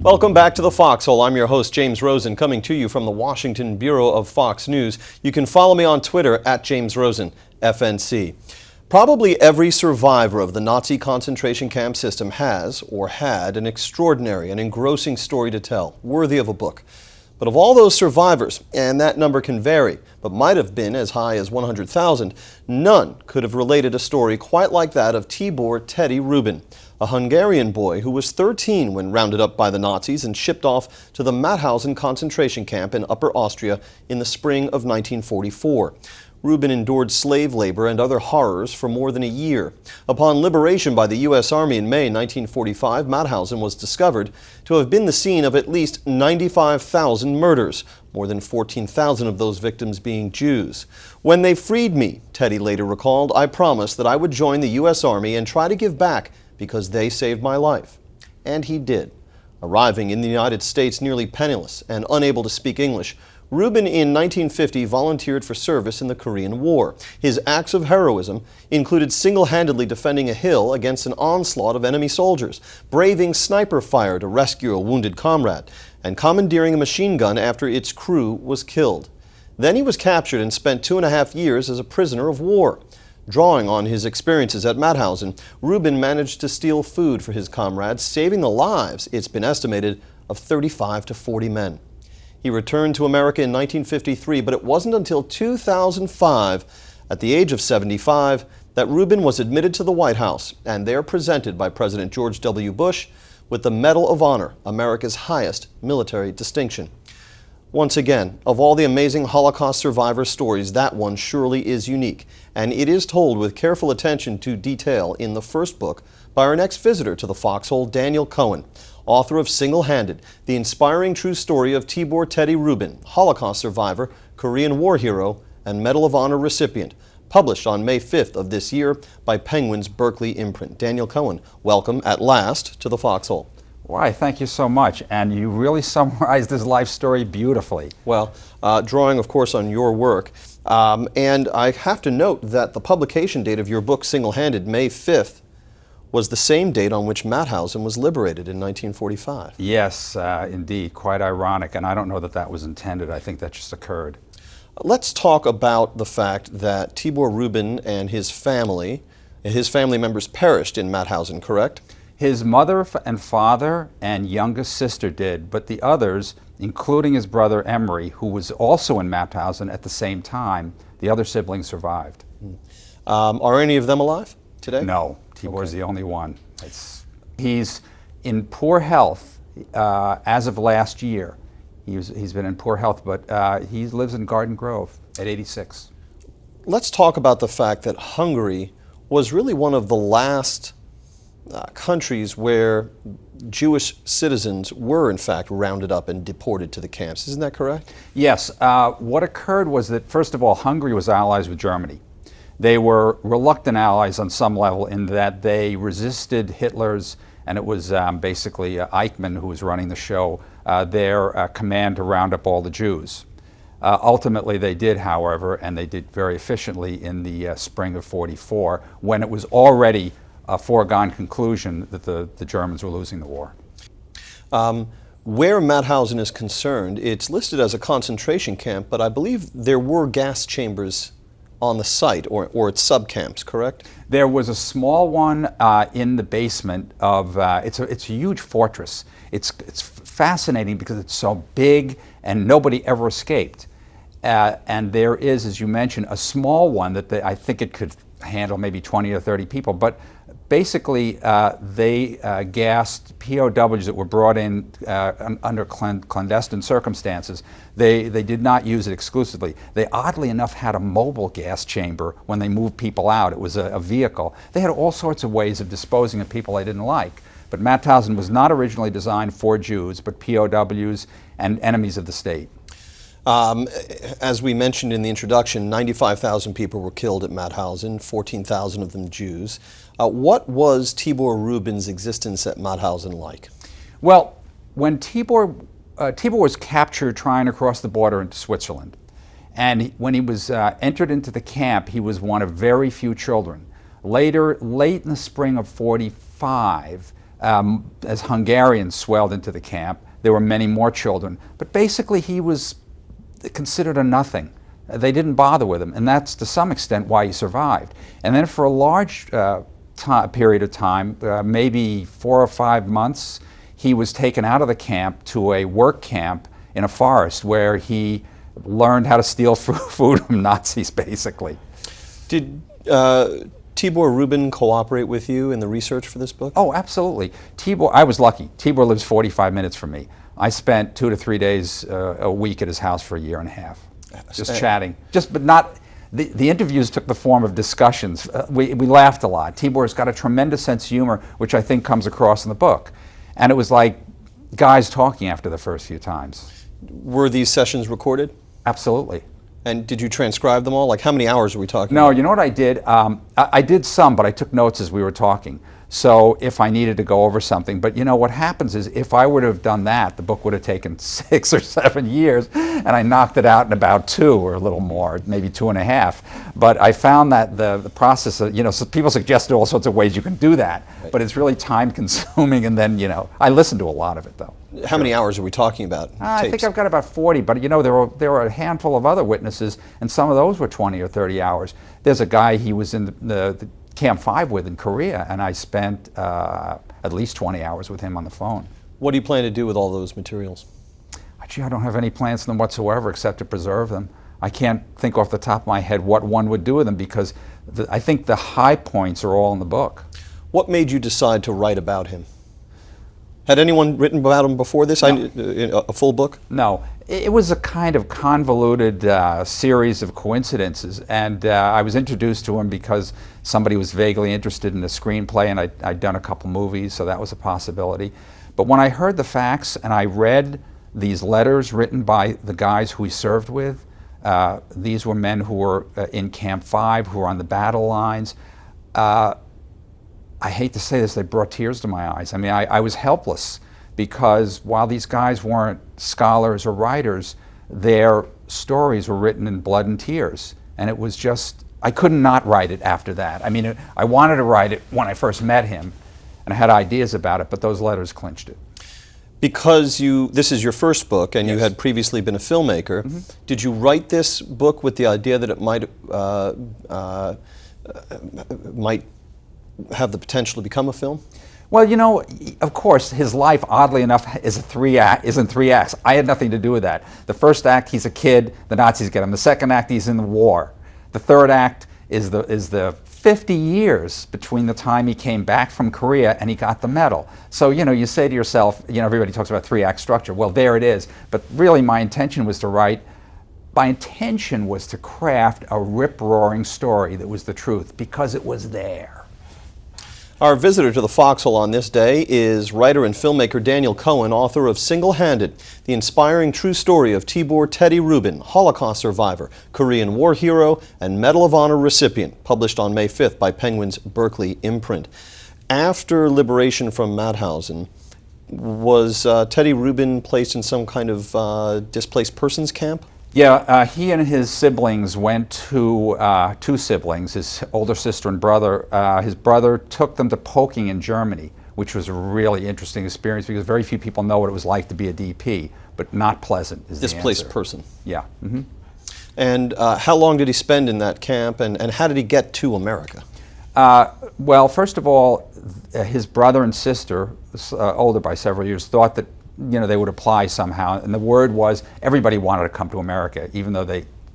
Welcome back to the Foxhole. I'm your host, James Rosen, coming to you from the Washington Bureau of Fox News. You can follow me on Twitter at James Rosen, FNC. Probably every survivor of the Nazi concentration camp system has, or had, an extraordinary and engrossing story to tell, worthy of a book. But of all those survivors, and that number can vary, but might have been as high as 100,000, none could have related a story quite like that of Tibor Teddy Rubin, a Hungarian boy who was 13 when rounded up by the Nazis and shipped off to the Mauthausen concentration camp in Upper Austria in the spring of 1944. Rubin endured slave labor and other horrors for more than a year. Upon liberation by the U.S. Army in May 1945, Mauthausen was discovered to have been the scene of at least 95,000 murders, more than 14,000 of those victims being Jews. When they freed me, Teddy later recalled, I promised that I would join the U.S. Army and try to give back because they saved my life. And he did. Arriving in the United States nearly penniless and unable to speak English, Rubin in 1950 volunteered for service in the Korean War. His acts of heroism included single-handedly defending a hill against an onslaught of enemy soldiers, braving sniper fire to rescue a wounded comrade, and commandeering a machine gun after its crew was killed. Then he was captured and spent 2.5 years as a prisoner of war. Drawing on his experiences at Mauthausen, Rubin managed to steal food for his comrades, saving the lives, it's been estimated, of 35 to 40 men. He returned to America in 1953, but it wasn't until 2005, at the age of 75, that Rubin was admitted to the White House and there presented by President George W. Bush with the Medal of Honor, America's highest military distinction. Once again, of all the amazing Holocaust survivor stories, that one surely is unique, and it is told with careful attention to detail in the first book by our next visitor to the Foxhole, Daniel Cohen, author of Single-Handed, the inspiring true story of Tibor Teddy Rubin, Holocaust survivor, Korean War hero, and Medal of Honor recipient, published on May 5th of this year by Penguin's Berkeley imprint. Daniel Cohen, welcome at last to the Foxhole. Why, thank you so much, and you really summarized this life story beautifully. Well, drawing, of course, on your work, and I have to note that the publication date of your book, Single-Handed, May 5th, was the same date on which Mauthausen was liberated in 1945. Yes, indeed, quite ironic, and I don't know that that was intended. I think that just occurred. Let's talk about the fact that Tibor Reuben and his family members perished in Mauthausen, correct? His mother and father and youngest sister did, but the others, including his brother Emery, who was also in Mauthausen at the same time, the other siblings survived. Are any of them alive today? No, Tibor's the only one. He's in poor health as of last year. He's been in poor health, but he lives in Garden Grove at 86. Let's talk about the fact that Hungary was really one of the last countries where Jewish citizens were in fact rounded up and deported to the camps. Isn't that correct? Yes. What occurred was that, first of all, Hungary was allies with Germany. They were reluctant allies on some level in that they resisted Hitler's, and it was basically Eichmann who was running the show, their command to round up all the Jews. Ultimately they did, however, and they did very efficiently in the spring of '44, when it was already a foregone conclusion that the Germans were losing the war. Where Mauthausen is concerned, it's listed as a concentration camp, but I believe there were gas chambers on the site, or its subcamps, correct? There was a small one in the basement of, it's a huge fortress. It's fascinating because it's so big and nobody ever escaped. And there is, as you mentioned, a small one that I think it could handle maybe 20 or 30 people, but basically they gassed POWs that were brought in under clandestine circumstances. They did not use it exclusively. They oddly enough had a mobile gas chamber when they moved people out. It was a vehicle. They had all sorts of ways of disposing of people they didn't like. But Mauthausen was not originally designed for Jews, but POWs and enemies of the state. As we mentioned in the introduction, 95,000 people were killed at Mauthausen, 14,000 of them Jews. What was Tibor Rubin's existence at Mauthausen like? Well, when Tibor was captured trying to cross the border into Switzerland, and when he was entered into the camp, he was one of very few children. Later, late in the spring of '45, As Hungarians swelled into the camp, there were many more children. But basically, he was considered a nothing. They didn't bother with him, and that's to some extent why he survived. And then for a large period of time, maybe 4 or 5 months, he was taken out of the camp to a work camp in a forest where he learned how to steal food from Nazis, basically. Did Tibor Reuben cooperate with you in the research for this book? Oh, absolutely. Tibor, I was lucky. Tibor lives 45 minutes from me. I spent 2 to 3 days a week at his house for a year and a half, just chatting. But not. The interviews took the form of discussions. We laughed a lot. Tibor's got a tremendous sense of humor, which I think comes across in the book. And it was like guys talking after the first few times. Were these sessions recorded? Absolutely. And did you transcribe them all? Like, how many hours are we talking No, about? you know what I did? I did some, but I took notes as we were talking. So if I needed to go over something, but you know what happens is if I would have done that, the book would have taken 6 or 7 years, and I knocked it out in about 2 or a little more, maybe 2.5. But I found that the process of, so people suggested all sorts of ways you can do that, but it's really time consuming, and then, I listened to a lot of it though. How many hours are we talking about? I think I've got about 40, but there were a handful of other witnesses, and some of those were 20 or 30 hours. There's a guy he was in the Camp 5 with in Korea, and I spent at least 20 hours with him on the phone. What do you plan to do with all those materials? Gee, I don't have any plans for them whatsoever except to preserve them. I can't think off the top of my head what one would do with them because I think the high points are all in the book. What made you decide to write about him? Had anyone written about him before this? No. A full book? No. It was a kind of convoluted series of coincidences, and I was introduced to him because somebody was vaguely interested in a screenplay, and I'd done a couple movies, so that was a possibility. But when I heard the facts and I read these letters written by the guys who he served with, these were men who were in Camp 5, who were on the battle lines. I hate to say this, they brought tears to my eyes. I mean, I was helpless because while these guys weren't scholars or writers, their stories were written in blood and tears. And it was just, I couldn't not write it after that. I mean, I wanted to write it when I first met him, and I had ideas about it, but those letters clinched it. Because this is your first book, and Yes. you had previously been a filmmaker, did you write this book with the idea that it might have the potential to become a film? Well, of course, his life, oddly enough, is in 3 acts. I had nothing to do with that. The first act, he's a kid, the Nazis get him. The second act, he's in the war. The third act is the 50 years between the time he came back from Korea and he got the medal. So, you say to yourself, everybody talks about 3-act structure. Well, there it is. But really, my intention was to craft a rip-roaring story that was the truth, because it was there. Our visitor to the Foxhole on this day is writer and filmmaker Daniel Cohen, author of Single-Handed, the inspiring true story of Tibor Teddy Rubin, Holocaust survivor, Korean War hero, and Medal of Honor recipient, published on May 5th by Penguin's Berkeley imprint. After liberation from Mauthausen, was Teddy Rubin placed in some kind of displaced persons camp? Yeah, he and his siblings went to 2 siblings, his older sister and brother. His brother took them to Poking in Germany, which was a really interesting experience because very few people know what it was like to be a DP, but not pleasant is the Displaced answer. person. Yeah. Mm-hmm. And how long did he spend in that camp, and how did he get to America? Well, first of all, his brother and sister, older by several years, thought that they would apply somehow, and the word was everybody wanted to come to America, even though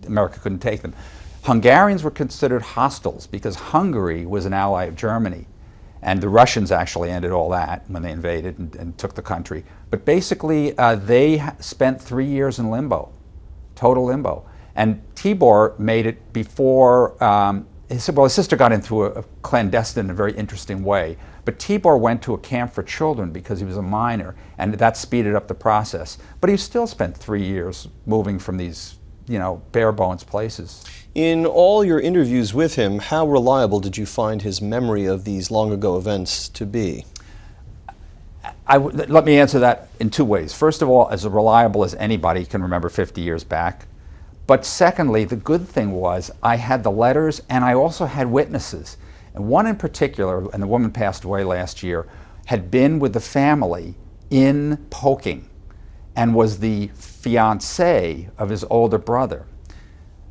America couldn't take them. Hungarians were considered hostiles because Hungary was an ally of Germany, and the Russians actually ended all that when they invaded and took the country. But basically, they spent 3 years in limbo, total limbo. And Tibor made it before. His sister got in through a clandestine, a very interesting way. But Tibor went to a camp for children because he was a minor, and that speeded up the process. But he still spent 3 years moving from these, bare bones places. In all your interviews with him, how reliable did you find his memory of these long ago events to be? Let me answer that in 2 ways. First of all, as reliable as anybody can remember 50 years back. But secondly, the good thing was I had the letters and I also had witnesses. And one in particular, and the woman passed away last year, had been with the family in Poking and was the fiancée of his older brother.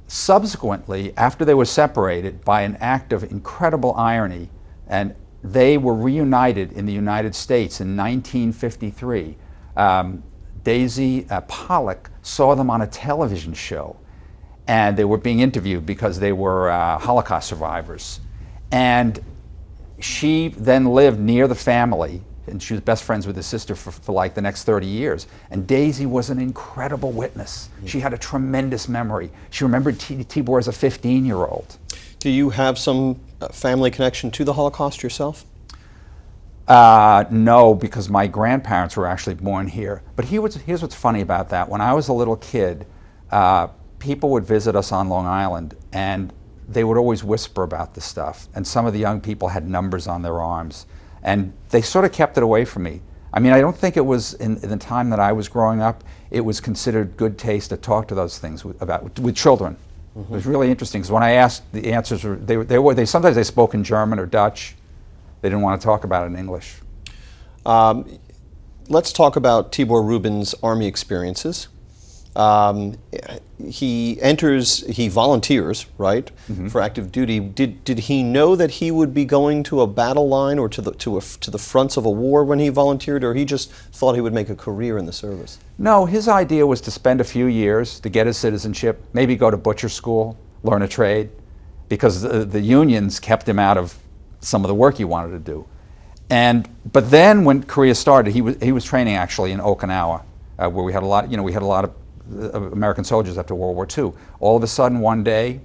Subsequently, after they were separated by an act of incredible irony, and they were reunited in the United States in 1953, Daisy Pollock saw them on a television show, and they were being interviewed because they were Holocaust survivors. And she then lived near the family, and she was best friends with his sister for like the next 30 years. And Daisy was an incredible witness. She had a tremendous memory. She remembered Tibor as a 15-year-old. Do you have some family connection to the Holocaust yourself? No, because my grandparents were actually born here. But here's what's funny about that. When I was a little kid, people would visit us on Long Island, and they would always whisper about this stuff. And some of the young people had numbers on their arms. And they sort of kept it away from me. I mean, I don't think it was, in the time that I was growing up, it was considered good taste to talk to those things with children. Mm-hmm. It was really interesting, because when I asked, the answers were, sometimes they spoke in German or Dutch. They didn't want to talk about it in English. Let's talk about Tibor Rubin's army experiences. He volunteers, right, mm-hmm. for active duty. Did he know that he would be going to a battle line or to the fronts of a war when he volunteered, or he just thought he would make a career in the service? No, his idea was to spend a few years to get his citizenship, maybe go to butcher school, learn a trade, because the unions kept him out of some of the work he wanted to do. But then when Korea started, he was training actually in Okinawa, where we had a lot of American soldiers after World War II. All of a sudden, one day,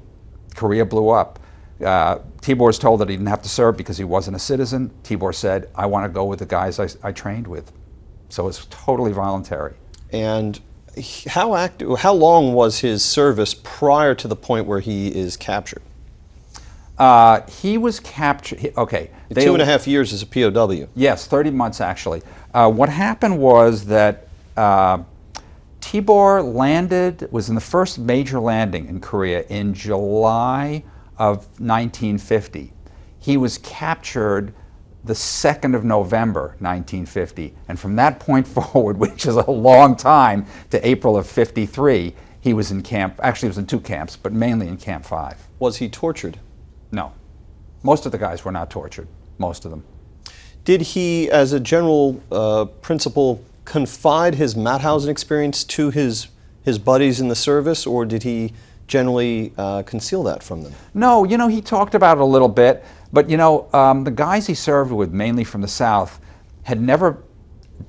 Korea blew up. Tibor was told that he didn't have to serve because he wasn't a citizen. Tibor said, I want to go with the guys I trained with. So it's totally voluntary. And how long was his service prior to the point where he is captured? He was captured, okay. 2.5 years as a POW. Yes, 30 months actually. What happened was that Tibor was in the first major landing in Korea in July of 1950. He was captured the 2nd of November, 1950. And from that point forward, which is a long time, to April of 53, he was in camp, actually he was in 2 camps, but mainly in Camp 5. Was he tortured? No. Most of the guys were not tortured, most of them. Did he, as a general principle, confide his Mauthausen experience to his buddies in the service, or did he generally conceal that from them? No, he talked about it a little bit, but the guys he served with, mainly from the South, had never,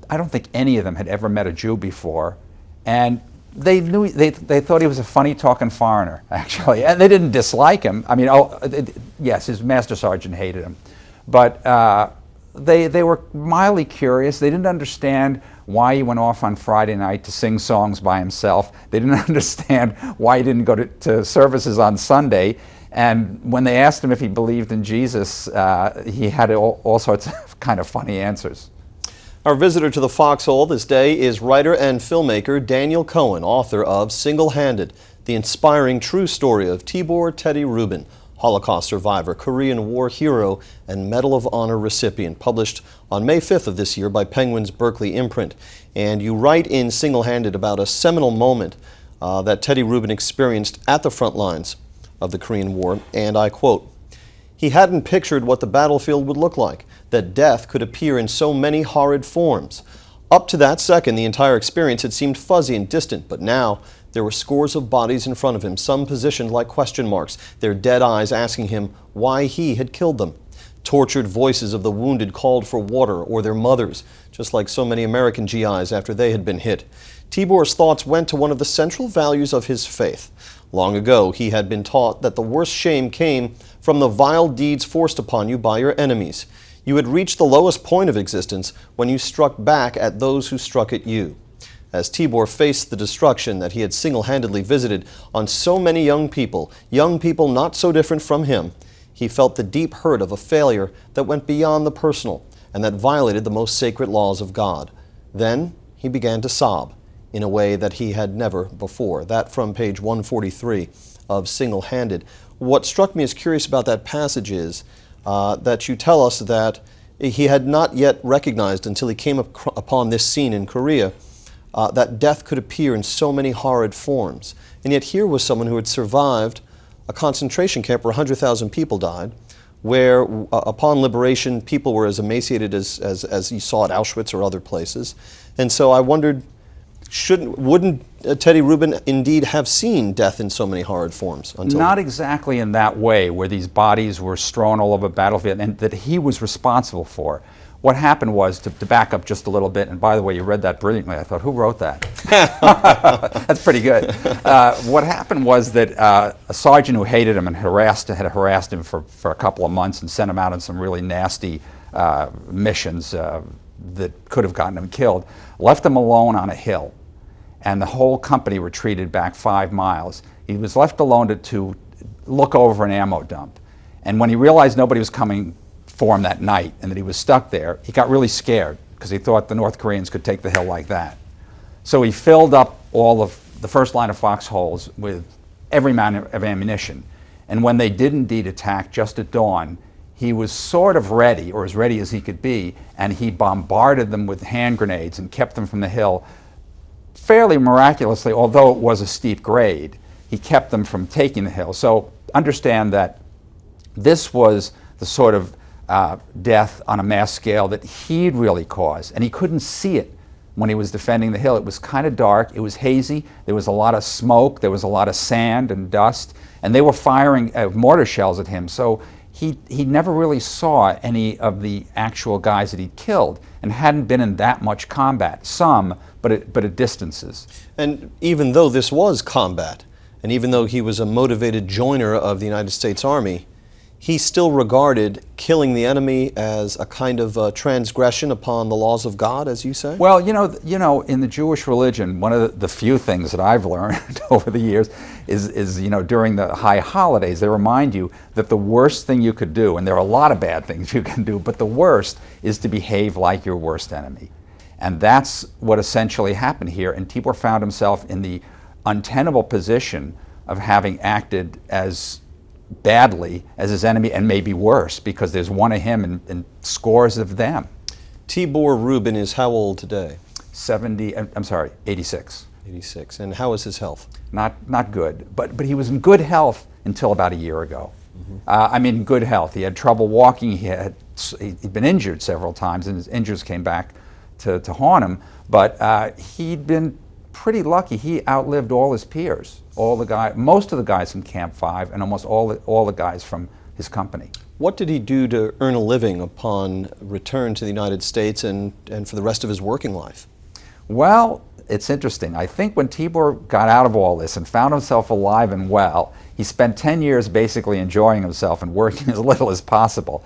I don't think any of them had ever met a Jew before, and they thought he was a funny talking foreigner, actually, and they didn't dislike him. I mean, yes, his master sergeant hated him, but they were mildly curious. They didn't understand why he went off on Friday night to sing songs by himself. They didn't understand why he didn't go to services on Sunday. And when they asked him if he believed in Jesus, he had all sorts of kind of funny answers. Our visitor to the Foxhole this day is writer and filmmaker Daniel Cohen, author of Single-Handed, the inspiring true story of Tibor Teddy Rubin, Holocaust survivor, Korean War hero, and Medal of Honor recipient, published on May 5th of this year by Penguin's Berkeley imprint. And you write in Single-Handed about a seminal moment that Teddy Rubin experienced at the front lines of the Korean War, and I quote, "He hadn't pictured what the battlefield would look like, that death could appear in so many horrid forms. Up to that second, the entire experience had seemed fuzzy and distant, but now there were scores of bodies in front of him, some positioned like question marks, their dead eyes asking him why he had killed them. Tortured voices of the wounded called for water or their mothers, just like so many American GIs after they had been hit. Tibor's thoughts went to one of the central values of his faith. Long ago, he had been taught that the worst shame came from the vile deeds forced upon you by your enemies. You had reached the lowest point of existence when you struck back at those who struck at you. As Tibor faced the destruction that he had single-handedly visited on so many young people not so different from him, he felt the deep hurt of a failure that went beyond the personal and that violated the most sacred laws of God. Then he began to sob in a way that he had never before." That from page 143 of Single-Handed. What struck me as curious about that passage is that you tell us that he had not yet recognized until he came upon this scene in Korea that death could appear in so many horrid forms. And yet here was someone who had survived a concentration camp where 100,000 people died, where upon liberation people were as emaciated as you saw at Auschwitz or other places. And so I wondered, wouldn't Teddy Rubin indeed have seen death in so many horrid forms? Not exactly in that way, where these bodies were strewn all over the battlefield and that he was responsible for. What happened was, to back up just a little bit, and by the way, you read that brilliantly. I thought, who wrote that? That's pretty good. What happened was that a sergeant who hated him and had harassed him for a couple of months and sent him out on some really nasty missions that could have gotten him killed, left him alone on a hill. And the whole company retreated back 5 miles. He was left alone to look over an ammo dump. And when he realized nobody was coming for him that night and that he was stuck there, he got really scared because he thought the North Koreans could take the hill like that. So he filled up all of the first line of foxholes with every amount of ammunition. And when they did indeed attack just at dawn, he was sort of ready, or as ready as he could be, and he bombarded them with hand grenades and kept them from the hill. Fairly miraculously, although it was a steep grade, he kept them from taking the hill. So understand that this was the sort of death on a mass scale that he'd really caused, and he couldn't see it when he was defending the hill. It was kind of dark, it was hazy, there was a lot of smoke, there was a lot of sand and dust, and they were firing mortar shells at him. So he never really saw any of the actual guys that he'd killed, and hadn't been in that much combat. Some, but at distances. And even though this was combat, and even though he was a motivated joiner of the United States Army, he still regarded killing the enemy as a kind of transgression upon the laws of God, as you say? Well, you know, in the Jewish religion, one of the few things that I've learned over the years is, you know, during the high holidays, they remind you that the worst thing you could do, and there are a lot of bad things you can do, but the worst is to behave like your worst enemy. And that's what essentially happened here. And Tibor found himself in the untenable position of having acted as badly as his enemy, and maybe worse, because there's one of him and scores of them. Tibor Reuben is how old today? 86. 86. And how is his health? Not good, but he was in good health until about a year ago. Mm-hmm. I mean, good health. He had trouble walking. He'd been injured several times, and his injuries came back to haunt him. But he'd been pretty lucky. He outlived all his peers, most of the guys from Camp 5, and almost all the guys from his company. What did he do to earn a living upon return to the United States and for the rest of his working life? Well, it's interesting. I think when Tibor got out of all this and found himself alive and well, he spent 10 years basically enjoying himself and working as little as possible.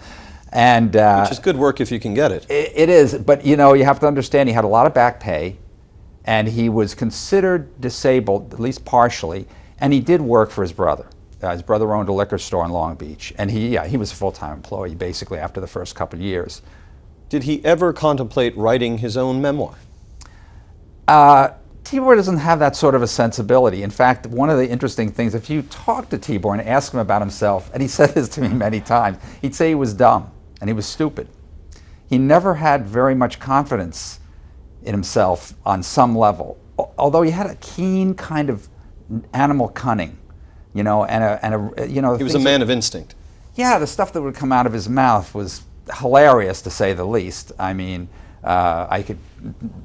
And which is good work if you can get it. It is, but you know, you have to understand he had a lot of back pay, and he was considered disabled, at least partially, and he did work for his brother. His brother owned a liquor store in Long Beach, and he was a full-time employee basically after the first couple of years. Did he ever contemplate writing his own memoir? Tibor doesn't have that sort of a sensibility. In fact, one of the interesting things, if you talk to Tibor and ask him about himself, and he said this to me many times, he'd say he was dumb and he was stupid. He never had very much confidence in himself on some level, although he had a keen kind of animal cunning, you know, you know. He was a man of instinct. Yeah, the stuff that would come out of his mouth was hilarious, to say the least. I mean, I could,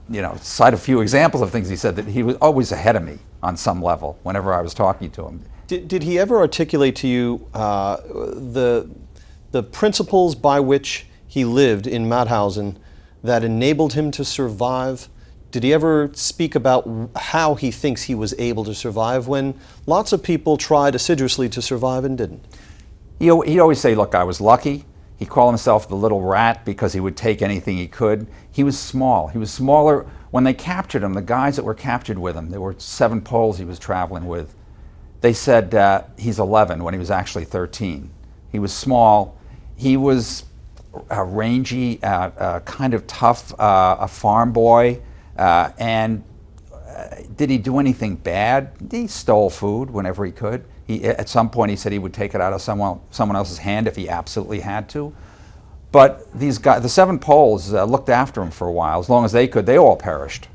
you know, cite a few examples of things he said that he was always ahead of me on some level whenever I was talking to him. Did he ever articulate to you the principles by which he lived in Mauthausen that enabled him to survive? Did he ever speak about how he thinks he was able to survive when lots of people tried assiduously to survive and didn't? He'd always say, look, I was lucky. He called himself the little rat because he would take anything he could. He was small. He was smaller. When they captured him, the guys that were captured with him, there were 7 Poles he was traveling with, they said he's 11 when he was actually 13. He was small. He was rangy, kind of tough, a farm boy. And did he do anything bad? He stole food whenever he could. At some point he said he would take it out of someone else's hand if he absolutely had to. But these guys, the seven Poles, looked after him for a while. As long as they could, they all perished.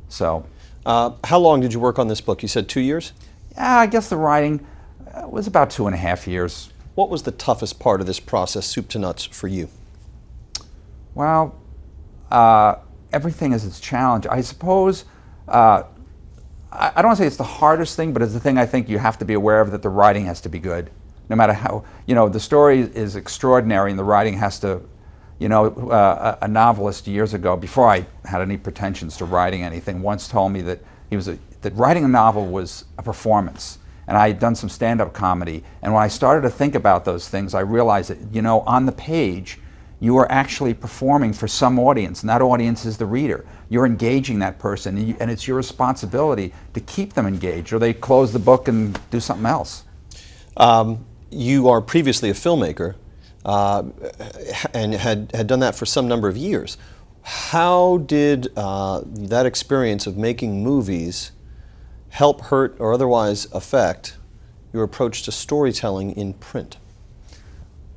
So, how long did you work on this book? You said 2 years? yeah, I guess the writing was about 2.5 years. What was the toughest part of this process, soup to nuts, for you? Well, everything is its challenge. I suppose, I don't want to say it's the hardest thing, but it's the thing I think you have to be aware of, that the writing has to be good. No matter how, the story is extraordinary and the writing has to, a novelist years ago, before I had any pretensions to writing anything, once told me that that writing a novel was a performance. And I had done some stand-up comedy, and when I started to think about those things, I realized that, on the page, you are actually performing for some audience, and that audience is the reader. You're engaging that person, and it's your responsibility to keep them engaged, or they close the book and do something else. You are previously a filmmaker and had done that for some number of years. How did that experience of making movies help, hurt, or otherwise affect your approach to storytelling in print?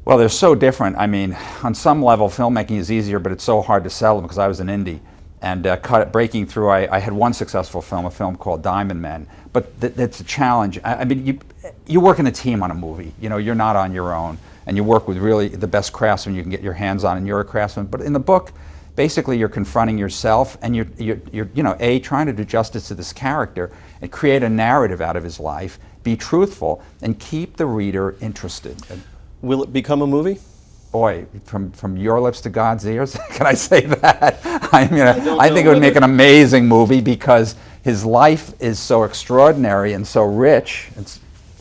Well, they're so different. I mean, on some level, filmmaking is easier, but it's so hard to sell them because I was an indie. And breaking through, I had one successful film, a film called Diamond Men. But that's a challenge. I mean, you work in a team on a movie. You're not on your own. And you work with really the best craftsmen you can get your hands on, and you're a craftsman. But in the book, basically you're confronting yourself, and you're trying to do justice to this character and create a narrative out of his life, be truthful, and keep the reader interested. Will it become a movie? Boy, from your lips to God's ears, can I say that? I mean, I think it would make an amazing movie because his life is so extraordinary and so rich.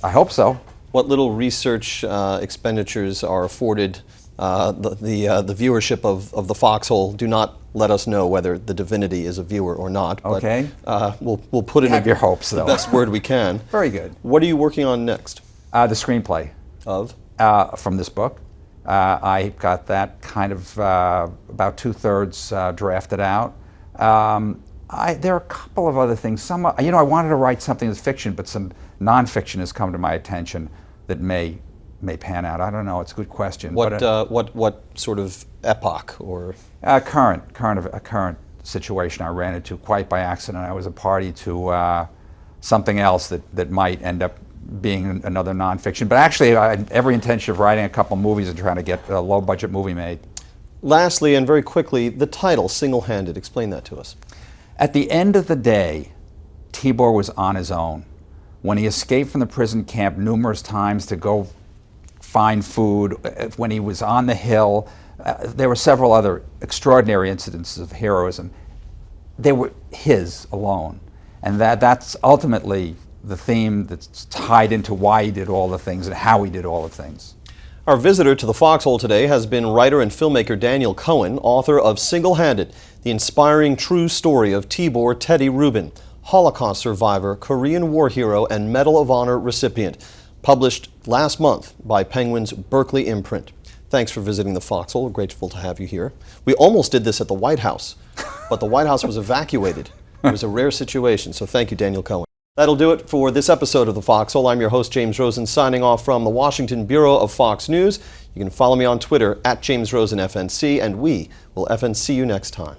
I hope so. What little research expenditures are afforded the viewership of the Foxhole? Do not let us know whether the divinity is a viewer or not. But, okay. We'll put in have your hopes, though. The best word we can. Very good. What are you working on next? The screenplay. Of? From this book. I got that kind of about 2/3 drafted out. There are a couple of other things. Some, I wanted to write something that's fiction, but some nonfiction has come to my attention that may pan out. I don't know. It's a good question. What sort of epoch or? A current situation I ran into quite by accident. I was a party to something else that might end up being another nonfiction. But actually, I had every intention of writing a couple movies and trying to get a low-budget movie made. Lastly, and very quickly, the title, Single-Handed. Explain that to us. At the end of the day, Tibor was on his own. When he escaped from the prison camp numerous times to go find food, when he was on the hill, there were several other extraordinary incidences of heroism. They were his alone. And that's ultimately the theme that's tied into why he did all the things and how he did all the things. Our visitor to the Foxhole today has been writer and filmmaker Daniel Cohen, author of Single-Handed, the inspiring true story of Tibor Teddy Rubin, Holocaust survivor, Korean War hero, and Medal of Honor recipient, published last month by Penguin's Berkeley imprint. Thanks for visiting the Foxhole. We're grateful to have you here. We almost did this at the White House, but the White House was evacuated. It was a rare situation, so thank you, Daniel Cohen. That'll do it for this episode of the Foxhole. I'm your host, James Rosen, signing off from the Washington Bureau of Fox News. You can follow me on Twitter @JamesRosenFNC, and we will FNC you next time.